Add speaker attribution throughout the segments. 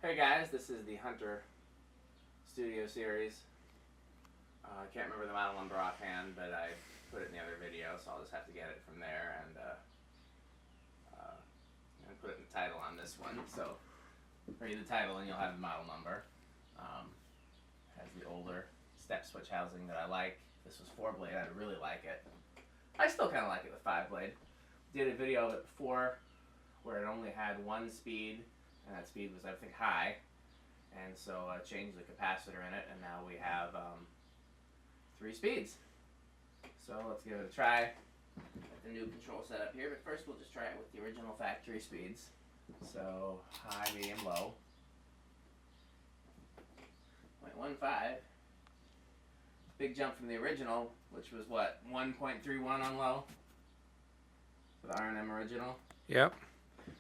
Speaker 1: Hey guys, this is the Hunter Studio Series. I can't remember the model number offhand, but I put it in the other video, so I'll just have to get it from there and put it in the title on this one. So read the title and you'll have the model number. Has the older step switch housing that I like. This was 4-blade. I really like it. I still kind of like it with 5-blade. Did a video of it before where it only had one speed, and that speed was, I think, high. And so I changed the capacitor in it, and now we have 3 speeds. So let's give it a try. Got the new control setup here, but first we'll just try it with the original factory speeds. So high, medium, low. 0.15. Big jump from the original, which was what, 1.31 on low for the R&M original.
Speaker 2: Yep.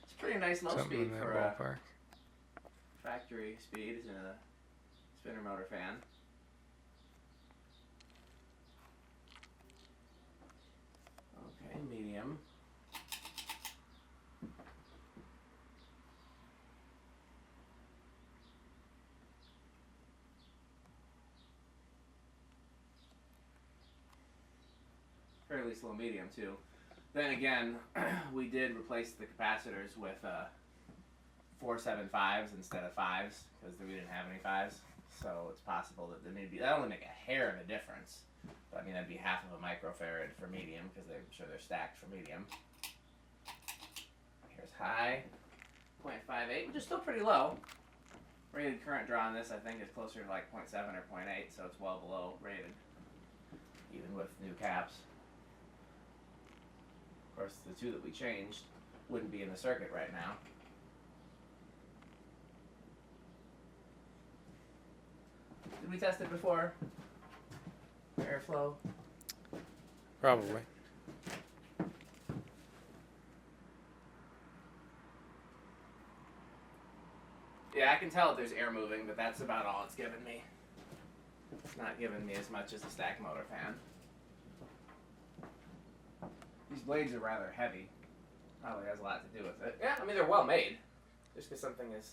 Speaker 1: It's a pretty nice low
Speaker 2: Something
Speaker 1: speed
Speaker 2: in that
Speaker 1: for
Speaker 2: ballpark.
Speaker 1: factory speed in a spinner motor fan. Okay, medium. Fairly slow medium too. Then again, we did replace the capacitors with 475s instead of 5s because we didn't have any 5s. So it's possible that that only make a hair of a difference. But I mean, that'd be half of a microfarad for medium because I'm sure they're stacked for medium. Here's high, 0.58, which is still pretty low. Rated current draw on this, I think, is closer to like 0.7 or 0.8, so it's well below rated, even with new caps. Of course, the two that we changed wouldn't be in the circuit right now. Did we test it before? Airflow?
Speaker 2: Probably.
Speaker 1: Yeah, I can tell there's air moving, but that's about all it's given me. It's not giving me as much as a stack motor fan. These blades are rather heavy. Probably has a lot to do with it. Yeah, I mean, they're well made. Just because something is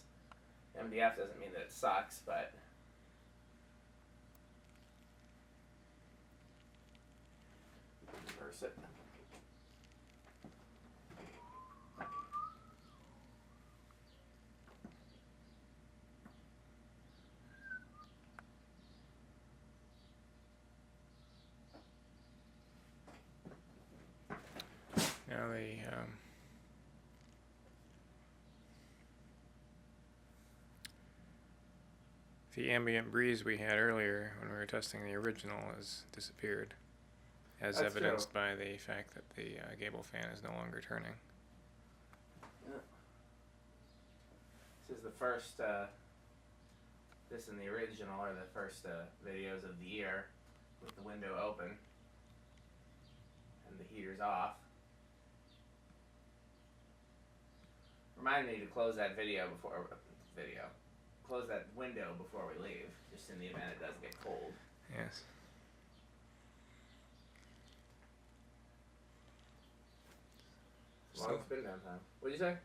Speaker 1: MDF doesn't mean that it sucks, but... Reverse it.
Speaker 2: Now the ambient breeze we had earlier when we were testing the original has disappeared, as
Speaker 1: That's
Speaker 2: evidenced
Speaker 1: true.
Speaker 2: by the fact that the gable fan is no longer turning.
Speaker 1: Yeah. This is the first, this and the original are the first videos of the year with the window open and the heaters off. Remind me to close that close that window before we leave, just in the event it does get cold.
Speaker 2: Yes.
Speaker 1: Long spin down time. What'd you say?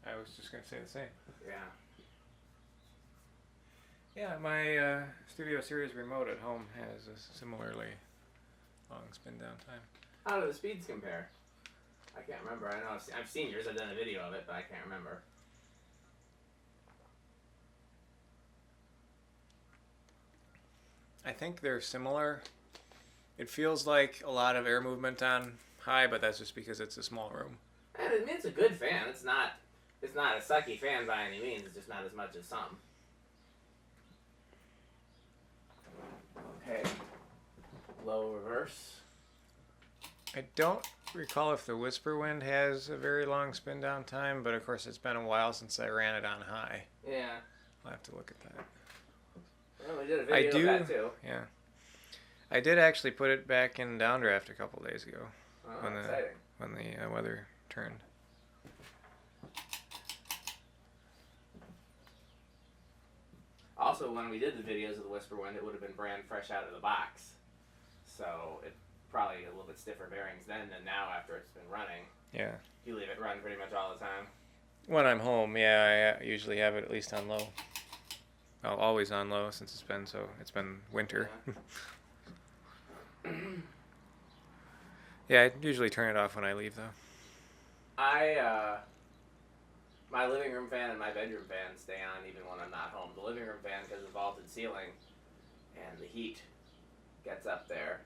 Speaker 2: I was just going to say the same.
Speaker 1: Yeah.
Speaker 2: Yeah, my Studio Series remote at home has a similarly long spin down time.
Speaker 1: How do the speeds compare? I can't remember. I know I've seen yours. I've done a video of it, but I can't remember.
Speaker 2: I think they're similar. It feels like a lot of air movement on high, but that's just because it's a small room.
Speaker 1: And I mean, it's a good fan. It's not a sucky fan by any means. It's just not as much as some. Okay. Low reverse.
Speaker 2: I don't recall if the Whisper Wind has a very long spin down time, but of course it's been a while since I ran it on high.
Speaker 1: Yeah.
Speaker 2: I'll have to look at that.
Speaker 1: Well, we did a video of that too.
Speaker 2: Yeah. I did actually put it back in downdraft a couple days ago
Speaker 1: Oh, exciting.
Speaker 2: when the weather turned.
Speaker 1: Also, when we did the videos of the Whisper Wind, it would have been brand fresh out of the box. So it probably a little bit stiffer bearings then than now after it's been running.
Speaker 2: Yeah.
Speaker 1: You leave it run pretty much all the time.
Speaker 2: When I'm home, yeah, I usually have it at least on low. Well, always on low since it's been winter.
Speaker 1: Yeah.
Speaker 2: Yeah, I usually turn it off when I leave though.
Speaker 1: My living room fan and my bedroom fan stay on even when I'm not home. The living room fan, because of the vaulted ceiling and the heat gets up there.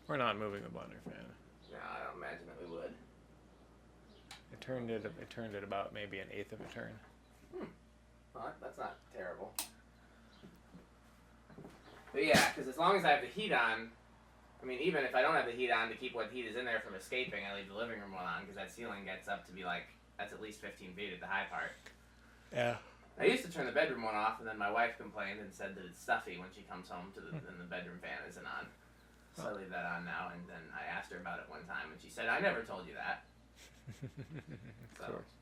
Speaker 2: We're not moving the blender fan.
Speaker 1: No, I don't imagine that we would.
Speaker 2: It turned it about maybe an eighth of a turn.
Speaker 1: Well, that's not terrible. But yeah, because as long as I have the heat on, I mean, even if I don't have the heat on to keep what heat is in there from escaping, I leave the living room one on because that ceiling gets up to be like, that's at least 15 feet at the high part.
Speaker 2: Yeah.
Speaker 1: I used to turn the bedroom one off, and then my wife complained and said that it's stuffy when she comes home and the bedroom fan isn't on. So I leave that on now, and then I asked her about it one time, and she said, I never told you that.
Speaker 2: Of course.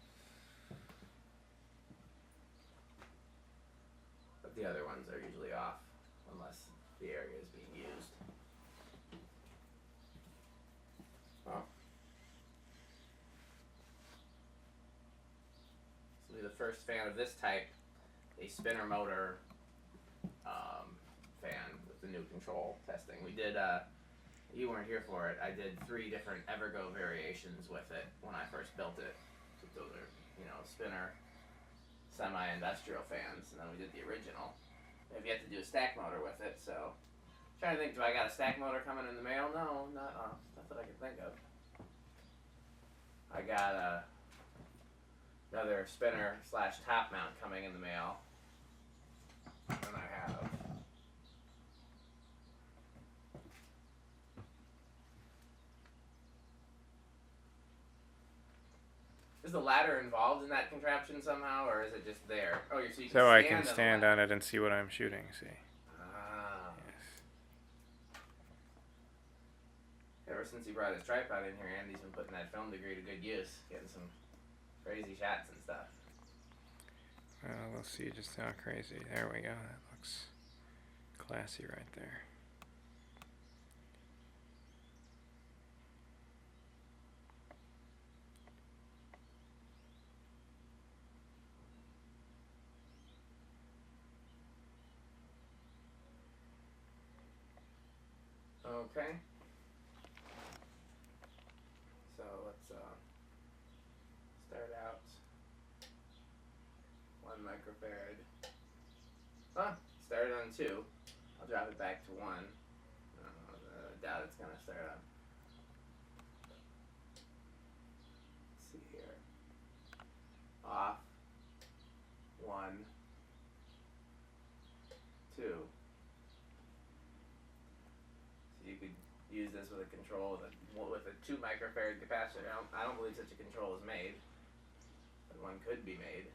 Speaker 1: But the other ones are usually off, unless the area is being used. Well, this will be the first fan of this type, a spinner motor fan with the new control testing. We did, you weren't here for it, I did 3 different Evergo variations with it when I first built it. So those are, spinner, semi-industrial fans, and then we did the original. We have yet to do a stack motor with it, so trying to think, do I got a stack motor coming in the mail? No, not that I can think of. I got another spinner / top mount coming in the mail. And I have is the ladder involved in that contraption somehow, or is it just there? Oh, so you can
Speaker 2: So I can stand on it and see what I'm shooting. See.
Speaker 1: Ah.
Speaker 2: Yes.
Speaker 1: Ever since he brought his tripod in here, Andy's been putting that film degree to good use, getting some crazy shots and stuff.
Speaker 2: Well, we'll see just how crazy. There we go. That looks classy right there.
Speaker 1: Okay. So let's start out 1 microfarad. Started on 2. I'll drop it back to 1. I doubt it's gonna start on. Let's see here. Off. 1. 2. You could use this with a control with a 2 microfarad capacitor. I don't believe such a control is made, but one could be made.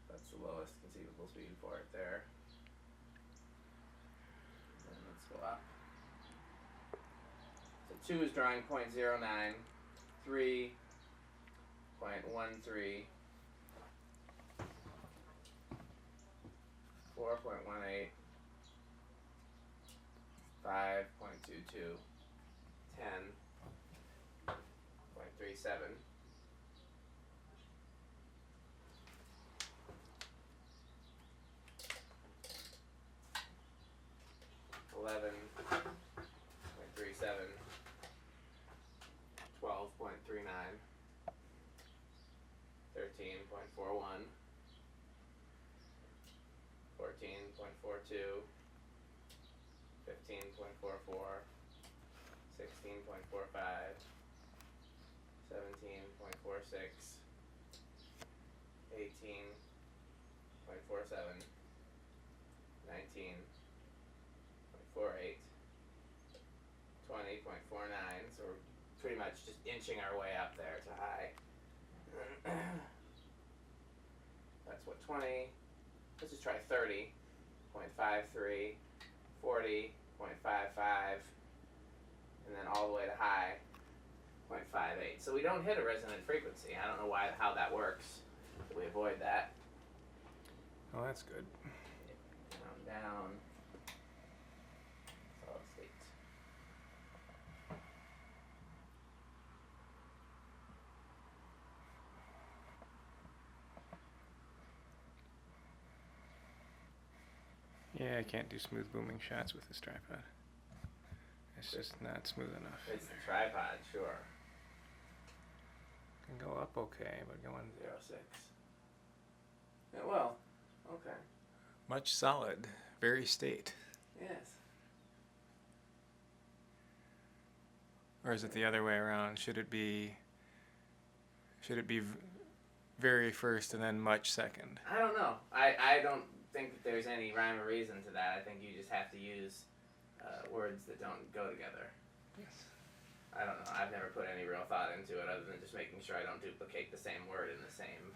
Speaker 1: That's the lowest conceivable speed for it there. And let's go up. So 2 is drawing 0.09, 3, 0.13, 4.18. 5.22, 10.37, 11.37, 12.39, 13.41, 14.42, 15.44, 16.45, 17.46, 18.47, 19.48, 20.49. So we're pretty much just inching our way up there to high. That's what 20. Let's just try 30.53, 40.55, and then all the way to high 0.58. So we don't hit a resonant frequency. I don't know how that works. We avoid that.
Speaker 2: Oh, that's good.
Speaker 1: Down. Solid state.
Speaker 2: I can't do smooth booming shots with this tripod. It's just not smooth enough.
Speaker 1: It's the tripod, sure.
Speaker 2: Can go up okay, but going
Speaker 1: 0.6. Yeah, well, okay.
Speaker 2: much solid, very state.
Speaker 1: Yes.
Speaker 2: Or is it the other way around? Should it be very first and then much second?
Speaker 1: I don't know. I don't think that there's any rhyme or reason to that. I think you just have to use words that don't go together.
Speaker 2: Yes.
Speaker 1: I don't know. I've never put any real thought into it other than just making sure I don't duplicate the same word in the same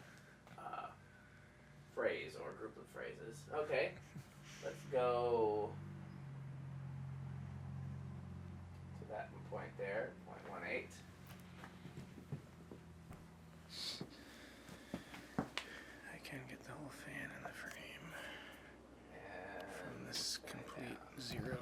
Speaker 1: phrase or group of phrases. Okay. Let's go to that point there, 0.18.
Speaker 2: I can get the whole fan in the frame
Speaker 1: And
Speaker 2: from this complete zero